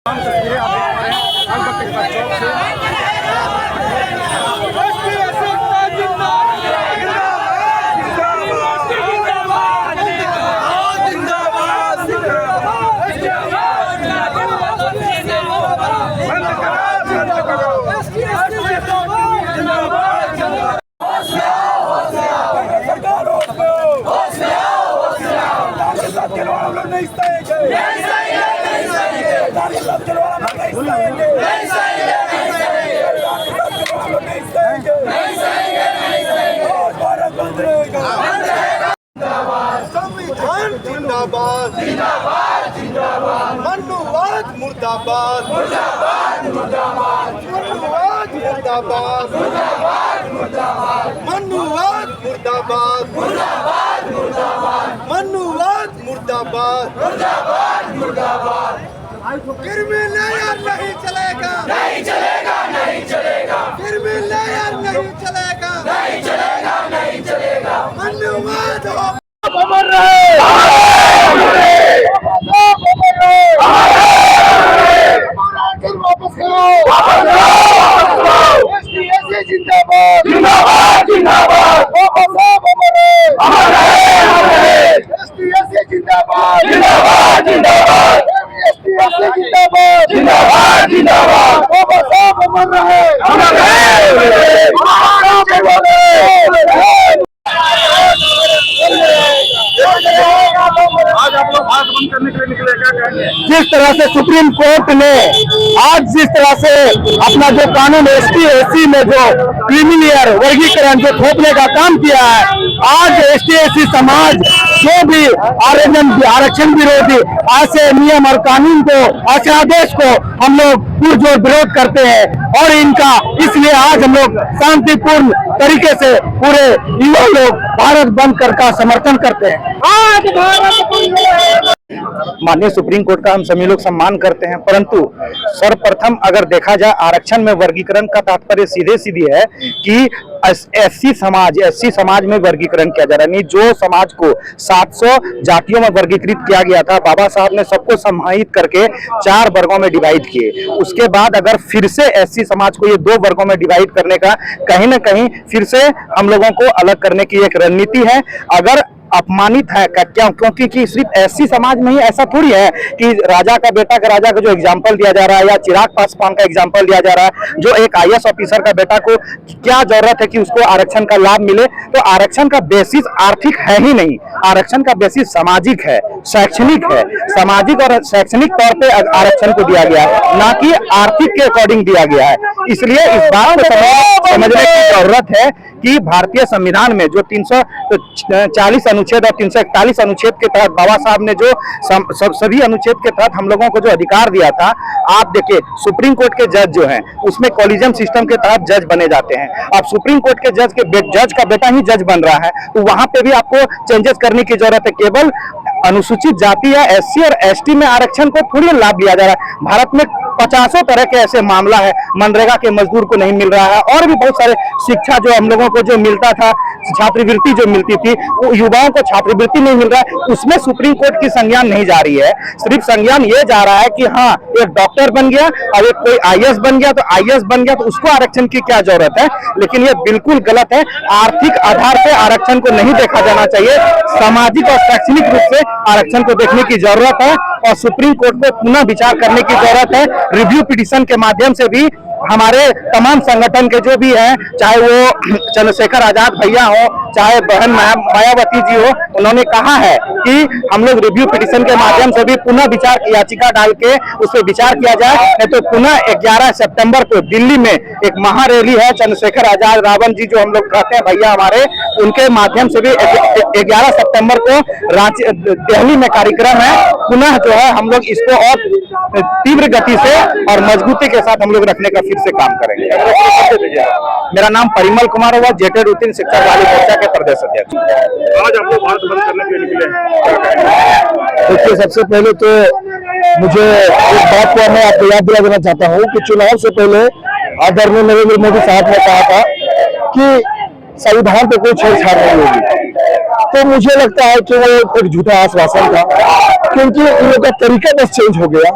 तस्वीरें आप देख पा रहे हैं अलबत्ता चौक से। संविधान जिंदाबाद जिंदाबाद जिंदाबाद, मनुवाद मुर्दाबाद मुर्दाबाद मुर्दाबाद, मनुवाद मुर्दाबाद मुर्दाबाद मुर्दाबाद, मनुवाद मुर्दाबाद मुर्दाबाद मुर्दाबाद, मनुवाद मुर्दाबाद मुर्दाबाद मुर्दाबाद। क्रिमिनल नहीं चलेगा नहीं चलेगा नहीं चलेगा, क्रिमिनल नहीं चलेगा नहीं चलेगा नहीं चलेगा, मनुवाद अमर रहे वापस करो जिंदाबाद जिंदाबाद जिंदाबाद, जिंदाबाद जिंदाबाद जिंदाबाद, जिंदाबाद जिंदाबाद जिंदाबाद, बाबा साहब अमर रहे आज आप लोग भारत बंद करने के लिए निकले, क्या कहेंगे? जिस तरह से सुप्रीम कोर्ट ने आज जिस तरह से अपना जो कानून एसटी एससी में जो क्रिमिनल वर्गीकरण जो थोपने का काम किया है, आज एसटी एससी समाज जो भी आरक्षण विरोधी ऐसे नियम और कानून को, ऐसे आदेश को हम लोग पुरजोर विरोध करते हैं और इनका इसलिए आज हम लोग शांतिपूर्ण तरीके से पूरे युवा लोग भारत बंद का समर्थन करते हैं। आज माननीय सुप्रीम कोर्ट का हम सभी लोग सम्मान करते हैं, परंतु सर्वप्रथम अगर देखा जाए आरक्षण में वर्गीकरण का तात्पर्य सीधे सीधी है कि एससी समाज में वर्गीकरण किया जा रहा है। नहीं, जो समाज को 700 जातियों में वर्गीकृत किया गया था, बाबा साहब ने सबको समाहित करके 4 वर्गों में डिवाइड किए। उसके बाद अगर फिर से एससी समाज को ये 2 वर्गों में डिवाइड करने का कहीं ना कहीं फिर से हम लोगों को अलग करने की एक रणनीति है। अगर अपमानित है क्या, क्योंकि कि सिर्फ एससी समाज में ही ऐसा थोड़ी है कि राजा का बेटा का राजा का जो एग्जाम्पल दिया जा रहा है या चिराग पासवान का एग्जाम्पल दिया जा रहा है, जो एक आईएएस ऑफिसर का बेटा को क्या जरूरत है कि उसको आरक्षण का लाभ मिले। तो आरक्षण का बेसिस आर्थिक है ही नहीं, आरक्षण का बेसिस सामाजिक है, शैक्षणिक है। सामाजिक और शैक्षणिक तौर पे आरक्षण को दिया गया है, ना कि आर्थिक के अकॉर्डिंग दिया गया है। इसलिए इस बात को समझने की जरूरत है कि भारतीय संविधान में जो 340 अनुच्छेद और 341 अनुच्छेद के तहत बाबा साहब ने जो सभी अनुच्छेद के तहत हम लोगों को जो अधिकार दिया था, आप देखिए सुप्रीम कोर्ट के जज जो हैं उसमें कॉलिजन सिस्टम के तहत जज बने जाते हैं। अब सुप्रीम कोर्ट के जज का बेटा ही जज बन रहा है, तो वहां पे भी आपको चेंजेस करने की जरूरत है। केवल अनुसूचित जाति या एससी और एसटी में आरक्षण को थोड़ी लाभ दिया जा रहा है। भारत में 50 तरह के ऐसे मामला है, मनरेगा के मजदूर को नहीं मिल रहा है और भी बहुत सारे शिक्षा जो हम लोगों को जो मिलता था, छात्रवृत्ति जो मिलती थी, वो युवाओं को छात्रवृत्ति नहीं मिल रहा है, उसमें सुप्रीम कोर्ट की संज्ञान नहीं जा रही है। सिर्फ संज्ञान ये जा रहा है कि हाँ एक डॉक्टर बन गया और एक कोई आईएएस बन गया, तो आईएएस बन गया तो उसको आरक्षण की क्या जरूरत है। लेकिन ये बिल्कुल गलत है। आर्थिक आधार पर आरक्षण को नहीं देखा जाना चाहिए, सामाजिक और शैक्षणिक रूप से आरक्षण को देखने की जरूरत है और सुप्रीम कोर्ट को पुनः विचार करने की जरूरत है। रिव्यू पिटीशन के माध्यम से भी हमारे तमाम संगठन के जो भी हैं, चाहे वो चंद्रशेखर आजाद भैया हो, चाहे बहन मायावती जी हो, उन्होंने कहा है कि हम लोग रिव्यू पिटीशन के माध्यम से भी पुनः विचार याचिका डाल के उस पर विचार किया जाए। नहीं तो पुनः 11 सितंबर को दिल्ली में एक महारैली है, चंद्रशेखर आजाद रावण जी जो हम लोग कहते हैं भैया हमारे, उनके माध्यम से भी 11 सितंबर को दिल्ली में कार्यक्रम है। पुनः जो है हम लोग इसको और तीव्र गति से और मजबूती के साथ हम लोग रखने का फिर से काम करेंगे। मेरा नाम परिमल कुमार हुआ, जेटे रूटीन शिक्षक वाली मोर्चा के प्रदेश अध्यक्ष। आज आप लोग भारत बंद करने के लिए निकले, देखिए सबसे पहले तो मुझे एक बात को मैं आपको याद दिला देना चाहता हूँ कि चुनाव से पहले आदरणीय नरेंद्र मोदी साहब ने कहा था कि संविधान पे कोई छेड़छाड़ नहीं होगी। तो मुझे लगता है कि वो एक झूठा आश्वासन था। क्योंकि इन लोग का तरीका बस चेंज हो गया,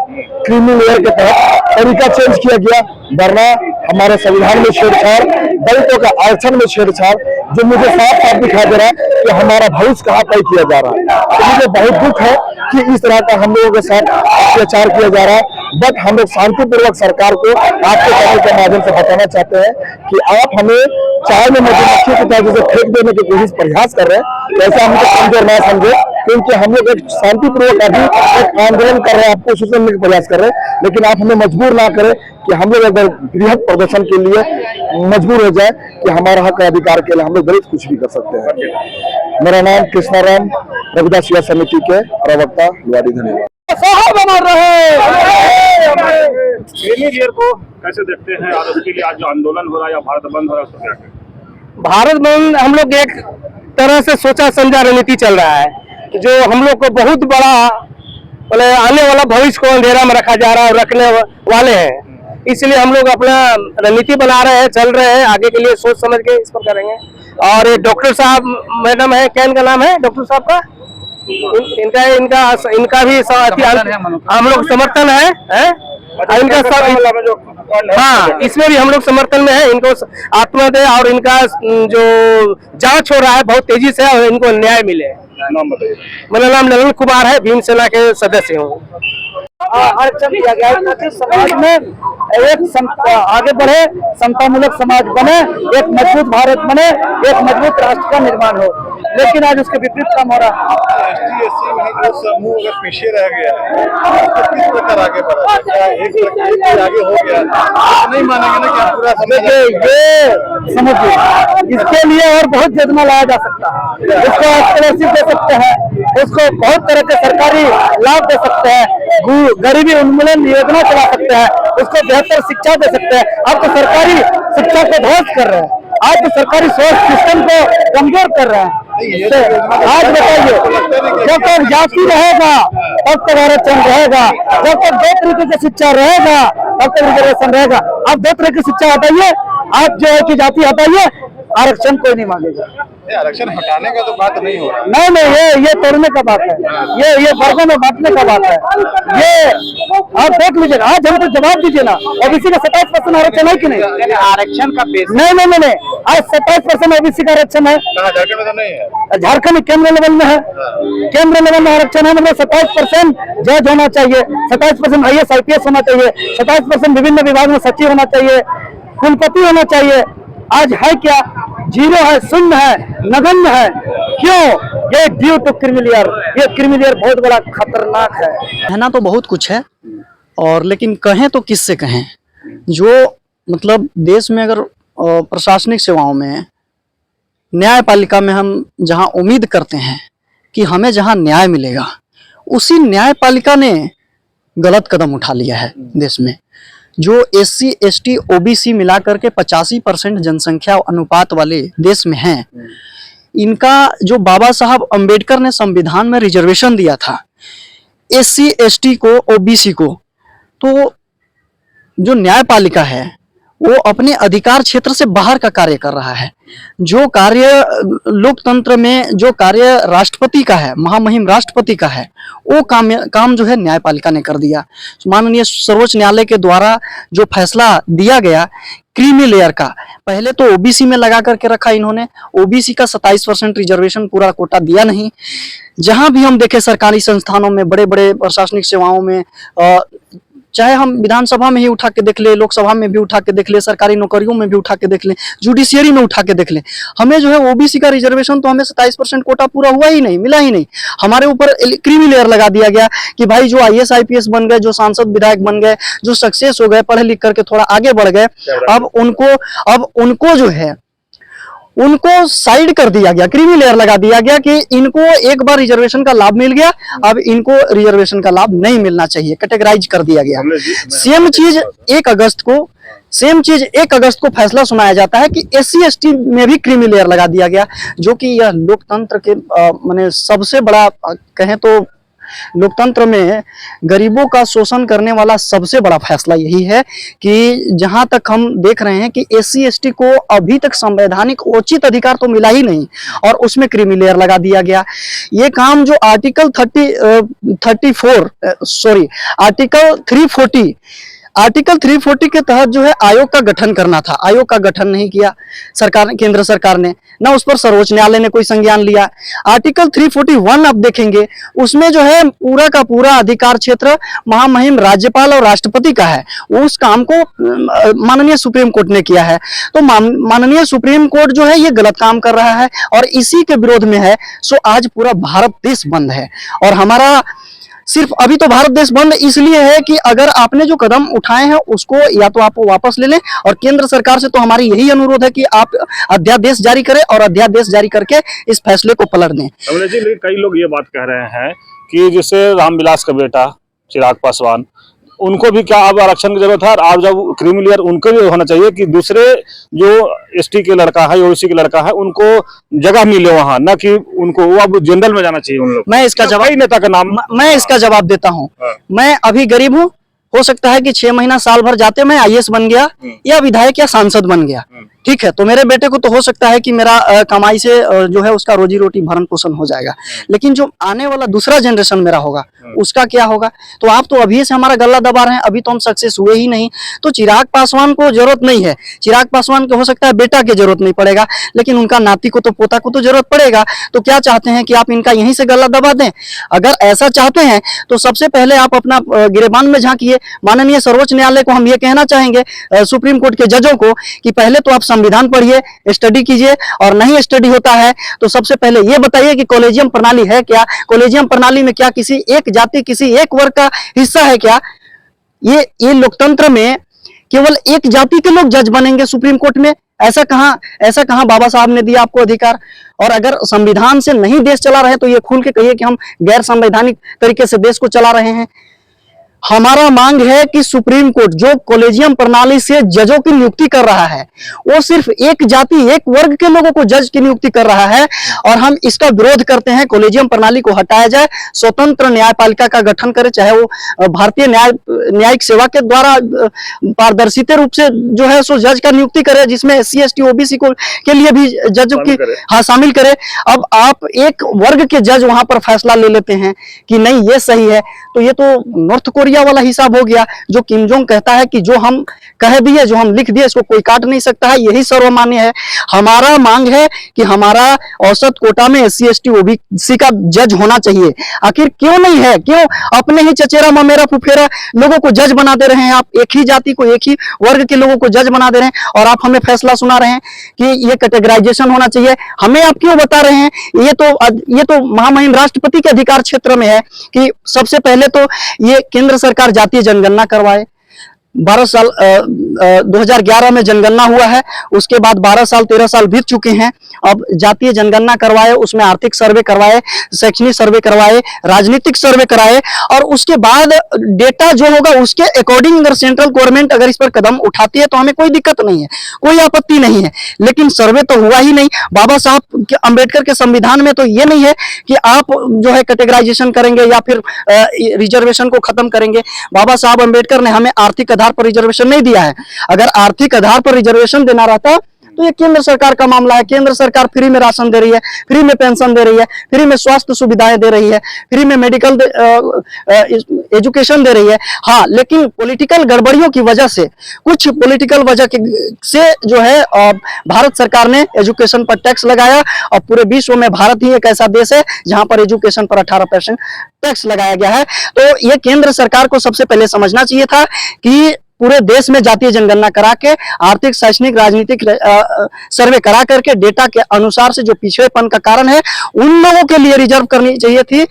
क्रीमी लेयर के तहत तरीका चेंज किया गया, वरना हमारे संविधान में छेड़छाड़, दलितों का आरक्षण में छेड़छाड़, जो मुझे साफ साफ दिखाई दे रहा है कि हमारा भविष्य कहाँ तय किया जा रहा है। तो मुझे बहुत दुख है कि इस तरह का हम लोगों के साथ अत्याचार किया जा रहा है। बट हम लोग शांतिपूर्वक सरकार को आपके चैनल के माध्यम से बताना चाहते हैं कि आप हमें चाय में मधुमक्खी की तरह से फेंक देने की कोशिश प्रयास कर रहे हैं, ऐसा हमको कमजोर ना समझे, क्योंकि हम लोग एक शांतिपूर्वक अभी एक आंदोलन कर रहे हैं, आपको सूचना देने का प्रयास कर रहे हैं, लेकिन आप हमें मजबूर ना करें कि हम लोग अगर बृहद प्रदर्शन के लिए मजबूर हो जाए कि हमारा हक अधिकार के लिए हम लोग गलत कुछ भी कर सकते हैं। मेरा नाम कृष्णाराम, रविदास सेवा समिति के प्रवक्ता, लुवाड़ी। धन्यवाद। क्रीमी लेयर को कैसे देखते हैं और उसके लिए आज जो आंदोलन हो रहा है या भारत बंद हो रहा है उसको क्या कहें? भारत बंद हम लोग एक तरह से सोचा समझा रणनीति चल रहा है, जो हम लोग को बहुत बड़ा आने वाला भविष्य को अंधेरा में रखा जा रहा है और रखने वाले हैं। इसलिए हम लोग अपना रणनीति बना रहे हैं, चल रहे हैं, आगे के लिए सोच समझ के इस पर करेंगे। और ये डॉक्टर साहब मैडम है, क्या इनका नाम है डॉक्टर साहब का, इनका भी हम लोग समर्थन है इनका। हाँ, इसमें भी हम लोग समर्थन में है। इनको आत्महत्या और इनका जो जांच हो रहा है बहुत तेजी से और इनको न्याय मिले। नाम बताइए। मेरा नाम नलन कुमार है, भीम सेना के सदस्य हूँ। आरक्षण दिया गया है ताकि समाज में एक आगे बढ़े, समतामूलक समाज बने, एक मजबूत भारत बने, एक मजबूत राष्ट्र का निर्माण हो, लेकिन आज उसके विपरीत काम हो रहा है। ST/SC में जो समूह अगर पीछे रह गया है तो किस प्रकार आगे बढ़ा, क्या एक आगे हो गया तो नहीं मानेंगे ना कि पूरा ये समझिए, इसके लिए और बहुत योजना लाया जा सकता है। इसको स्कॉलरशिप दे सकते हैं, उसको बहुत तरह के सरकारी लाभ दे सकते हैं, गरीबी उन्मूलन योजना चला सकते हैं, उसको बेहतर शिक्षा दे सकते हैं। अब तो सरकारी शिक्षा को ध्वस्त कर रहे हैं, आज तो सरकारी स्वास्थ्य सिस्टम को कमजोर कर रहे हैं। आज बताइए, जब तक जाति रहेगा तब तक आरक्षण रहेगा, जब तक दो तरीके की शिक्षा रहेगा तब तक रिजर्वेशन रहेगा। अब दो तरह की शिक्षा हटाइए, आप जो है कि जाति हटाइए, आरक्षण कोई नहीं मांगेगा। आरक्षण हटाने का तो बात नहीं हो रहा। नहीं, ये तोड़ने का बात है, ये वर्गों में बांटने का बात है। ये आप देख लीजिए, आज हमको जवाब दीजिए ना, ओबीसी का 27% आरक्षण है कि नहीं? आरक्षण का बेस नहीं, आज 27% ओबीसी का आरक्षण है। झारखंड में तो नहीं है। झारखंड केंद्र लेवल में है, केंद्र लेवल में आरक्षण है। मतलब 27% जज होना चाहिए, 27% IAS IPS होना चाहिए, 27% विभिन्न विभाग में सचिव होना चाहिए, कुलपति होना चाहिए। आज है क्या? जीरो है, शून्य है, नगण्य है। क्यों? ये ड्यू टू क्रीमी लेयर। ये क्रीमी लेयर बहुत बड़ा खतरनाक है। कहना तो बहुत कुछ है, और लेकिन कहें तो किससे कहें। जो मतलब देश में अगर प्रशासनिक सेवाओं में, न्यायपालिका में हम जहां उम्मीद करते हैं कि हमें जहां न्याय मिलेगा, उसी न्यायपालिका ने गलत कदम उठा लिया है देश में। जो SC ST OBC मिलाकर के 85% जनसंख्या अनुपात वाले देश में हैं, इनका जो बाबा साहब अंबेडकर ने संविधान में रिजर्वेशन दिया था SC ST को, OBC को, तो जो न्यायपालिका है वो अपने अधिकार क्षेत्र से बाहर का कार्य कर रहा है। जो कार्य लोकतंत्र में, जो कार्य राष्ट्रपति का है, महामहिम राष्ट्रपति का है, वो काम जो है न्यायपालिका ने कर दिया। माननीय सर्वोच्च न्यायालय के द्वारा जो फैसला दिया गया क्रीमी लेयर का, पहले तो OBC में लगा करके रखा इन्होंने। OBC का 27% रिजर्वेशन पूरा कोटा दिया नहीं। जहां भी हम देखे सरकारी संस्थानों में, बड़े बड़े प्रशासनिक सेवाओं में, चाहे हम विधानसभा में ही उठा के देख ले, लोकसभा में भी उठा के देख ले, सरकारी नौकरियों में भी उठा के देख ले, जुडिशियरी में उठा के देख ले, हमें जो है OBC का रिजर्वेशन तो हमें 27% कोटा पूरा हुआ ही नहीं, मिला ही नहीं। हमारे ऊपर क्रीमी लेयर लगा दिया गया कि भाई जो IAS IPS बन गए, जो सांसद विधायक बन गए, जो सक्सेस हो गए, पढ़े लिख करके थोड़ा आगे बढ़ गए, अब उनको जो है उनको साइड कर दिया गया, क्रीमी लेयर लगा दिया गया कि इनको एक बार रिजर्वेशन का लाभ मिल गया, अब इनको रिजर्वेशन का लाभ नहीं मिलना चाहिए, कैटेगराइज कर दिया गया। सेम चीज 1 अगस्त को फैसला सुनाया जाता है कि SC ST में भी क्रीमी लेयर लगा दिया गया, जो कि यह लोकतंत्र के माने सबसे बड़ा कहें तो लोकतंत्र में गरीबों का शोषण करने वाला सबसे बड़ा फैसला यही है कि जहां तक हम देख रहे हैं कि SC ST को अभी तक संवैधानिक उचित अधिकार तो मिला ही नहीं और उसमें क्रीमी लेयर लगा दिया गया। ये काम जो आर्टिकल 340 के तहत जो है आयोग का गठन करना था, आयोग का गठन नहीं किया सरकार ने, केंद्र सरकार ने, ना उस पर सर्वोच्च न्यायालय ने कोई संज्ञान लिया। आर्टिकल 341 आप देखेंगे उसमें जो है पूरा का पूरा अधिकार क्षेत्र महामहिम राज्यपाल और राष्ट्रपति का है। उस काम को माननीय सुप्रीम कोर्ट ने किया है। तो माननीय सुप्रीम कोर्ट जो है ये गलत काम कर रहा है और इसी के विरोध में है। सो आज पूरा भारत देश बंद है और हमारा सिर्फ अभी तो भारत देश बंद इसलिए है कि अगर आपने जो कदम उठाए हैं उसको या तो आप वापस ले लें, और केंद्र सरकार से तो हमारी यही अनुरोध है कि आप अध्यादेश जारी करें और अध्यादेश जारी करके इस फैसले को पलट दें। कमलेश जी, लेकिन कई लोग ये बात कह रहे हैं कि जैसे रामविलास का बेटा चिराग पासवान, उनको भी क्या अब आरक्षण की जरूरत है, और आप जब क्रीमी लेयर उनको भी होना चाहिए कि दूसरे जो ST के लड़का है, OBC के लड़का है, उनको जगह मिले वहाँ, न कि उनको वो अब जनरल में जाना चाहिए उन लोग। मैं इसका जवाब नेता का नाम मैं इसका जवाब देता हूँ। मैं अभी गरीब हूँ, हो सकता है कि 6 महीना साल भर जाते मैं IAS बन गया या विधायक या सांसद बन गया, ठीक है, तो मेरे बेटे को तो हो सकता है कि मेरा कमाई से जो है उसका रोजी रोटी भरण पोषण हो जाएगा, लेकिन जो आने वाला दूसरा जनरेशन मेरा होगा उसका क्या होगा? तो आप तो अभी से हमारा गला दबा रहे हैं, अभी तो हम सक्सेस हुए ही नहीं। तो चिराग पासवान को जरूरत नहीं है, चिराग पासवान को हो सकता है बेटा की जरूरत नहीं पड़ेगा, लेकिन उनका नाती को तो पोता को तो जरूरत पड़ेगा। तो क्या चाहते हैं कि आप इनका यहीं से गला दबा दें? अगर ऐसा चाहते हैं तो सबसे पहले आप अपना गिरेबान में झांकिए। माननीय सर्वोच्च न्यायालय को हम ये कहना चाहेंगे, सुप्रीम कोर्ट के जजों को, कि पहले तो आप संविधान पढ़िए, स्टडी कीजिए, और नहीं स्टडी होता है तो सबसे पहले ये बताइए कि कॉलेजियम प्रणाली है क्या? कॉलेजियम प्रणाली में क्या किसी एक जाति, किसी एक वर्ग का हिस्सा है क्या? ये लोकतंत्र में केवल एक जाति के लोग जज बनेंगे सुप्रीम कोर्ट में? ऐसा कहां बाबा साहब ने दिया आपको अधिकार? और अगर संविधान से नहीं देश चला रहे तो ये खुल के कहिए कि हम गैर संवैधानिक तरीके से देश को चला रहे हैं। हमारा मांग है कि सुप्रीम कोर्ट जो कॉलेजियम प्रणाली से जजों की नियुक्ति कर रहा है वो सिर्फ एक जाति, एक वर्ग के लोगों को जज की नियुक्ति कर रहा है, और हम इसका विरोध करते हैं। कॉलेजियम प्रणाली को हटाया जाए, स्वतंत्र न्यायपालिका का गठन करे, चाहे वो भारतीय न्यायिक सेवा के द्वारा पारदर्शिता रूप से जो है सो जज का नियुक्ति करे, जिसमें SC ST OBC को के लिए भी जजों की शामिल करे। अब आप एक वर्ग के जज वहां पर फैसला ले लेते हैं कि नहीं ये सही है, तो ये तो नॉर्थ कोरिया वाला हिसाब हो गया, जो किम जोंग कहता है कि जो हम कह दिए, जो हम लिख दिए, इसको कोई काट नहीं सकता है, यही सर्वमान्य है। हमारा मांग है कि हमारा औसत कोटा में SC ST OBC का जज होना चाहिए। आखिर क्यों नहीं है? क्यों अपने ही चचेरा ममेरा फुफेरा लोगों को जज बना दे रहे हैं? आप एक ही जाति को, एक ही वर्ग के लोगों को जज बना दे रहे हैं, और आप हमें फैसला सुना रहे हैं कि ये कैटेगराइजेशन होना चाहिए। हमें आप क्यों बता रहे हैं? ये तो महामहिम राष्ट्रपति के अधिकार क्षेत्र में है कि सबसे पहले तो ये केंद्र सरकार जातीय जनगणना करवाए। 2011 में जनगणना हुआ है, उसके बाद 12 साल 13 साल बीत चुके हैं। अब जातीय जनगणना करवाए, उसमें आर्थिक सर्वे करवाए, शैक्षणिक सर्वे करवाए, राजनीतिक सर्वे कराए, और उसके बाद डेटा जो होगा उसके अकॉर्डिंग अगर सेंट्रल गवर्नमेंट अगर इस पर कदम उठाती है तो हमें कोई दिक्कत नहीं है, कोई आपत्ति नहीं है। लेकिन सर्वे तो हुआ ही नहीं। बाबा साहब अम्बेडकर के संविधान में तो ये नहीं है कि आप जो है कैटेगराइजेशन करेंगे या फिर रिजर्वेशन को खत्म करेंगे। बाबा साहब अम्बेडकर ने हमें आर्थिक आधार पर रिजर्वेशन नहीं दिया है। अगर आर्थिक आधार पर रिजर्वेशन देना रहता तो ये केंद्र सरकार का मामला है। केंद्र सरकार फ्री में राशन दे रही है, फ्री में पेंशन दे रही है, फ्री में स्वास्थ्य सुविधाएं दे रही है, फ्री में मेडिकल एजुकेशन दे रही है। हाँ, लेकिन पॉलिटिकल गड़बड़ियों की वजह से, कुछ पॉलिटिकल वजह से जो है भारत सरकार ने एजुकेशन पर टैक्स लगाया, और पूरे विश्व में भारत ही एक ऐसा देश है जहां पर एजुकेशन पर 18% टैक्स लगाया गया है। तो ये केंद्र सरकार को सबसे पहले समझना चाहिए था कि पूरे देश में जातीय जनगणना करा के, आर्थिक, शैक्षणिक, राजनीतिक सर्वे करा करके डेटा के अनुसार से जो पिछड़ेपन का कारण है उन लोगों के लिए रिजर्व करनी चाहिए थी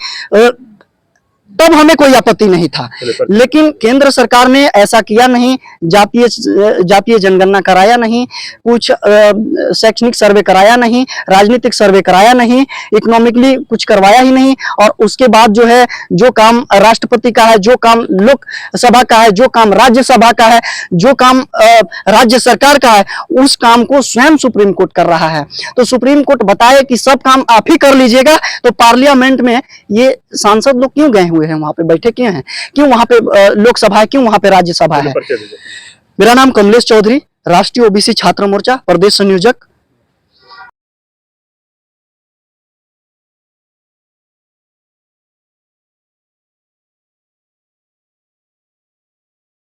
तब हमें कोई आपत्ति नहीं था। लेकिन केंद्र सरकार ने ऐसा किया नहीं, जातीय जनगणना कराया नहीं, कुछ शैक्षणिक सर्वे कराया नहीं, राजनीतिक सर्वे कराया नहीं, इकोनॉमिकली कुछ करवाया ही नहीं। और उसके बाद जो है, जो काम राष्ट्रपति का है, जो काम लोकसभा का है, जो काम राज्यसभा का है, जो काम राज्य सरकार का है, उस काम को स्वयं सुप्रीम कोर्ट कर रहा है। तो सुप्रीम कोर्ट बताए कि सब काम आप ही कर लीजिएगा, तो पार्लियामेंट में ये सांसद लोग क्यों गए हुए हैं, वहां पे बैठे क्यों हैं, क्यों वहां पे लोकसभा है, क्यों वहां पे राज्यसभा है। मेरा नाम कमलेश चौधरी, राष्ट्रीय ओबीसी छात्र मोर्चा प्रदेश संयोजक,